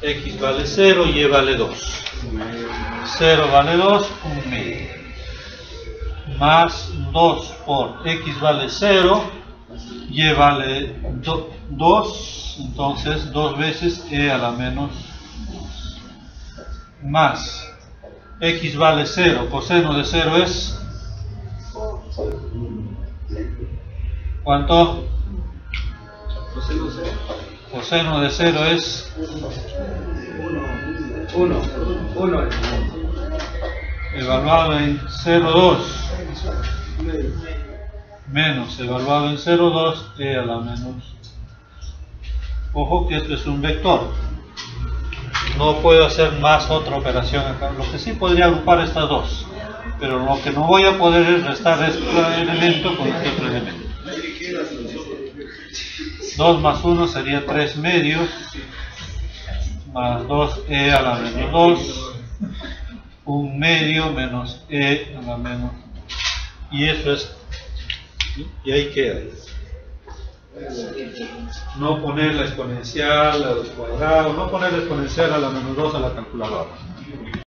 X vale 0, Y vale 2. 0 vale 2, 1 medio. Más 2 por X vale 0, Y vale 2, entonces 2 veces E a la menos 2. Más X vale 0, coseno de 0 es... ¿Cuánto? Coseno de 0 es 1. Evaluado en 0,2 menos evaluado en 0,2 E a la menos. Ojo que esto es un vector. No puedo hacer más otra operación acá. Lo que sí podría agrupar estas dos, pero lo que no voy a poder es restar este elemento con este otro elemento. 2 más 1 sería 3 medios, más 2E a la menos 2, 1 medio menos E a la menos 2. Y eso es, y ahí queda. No poner la exponencial al cuadrado, no poner la exponencial a la menos 2 a la calculadora.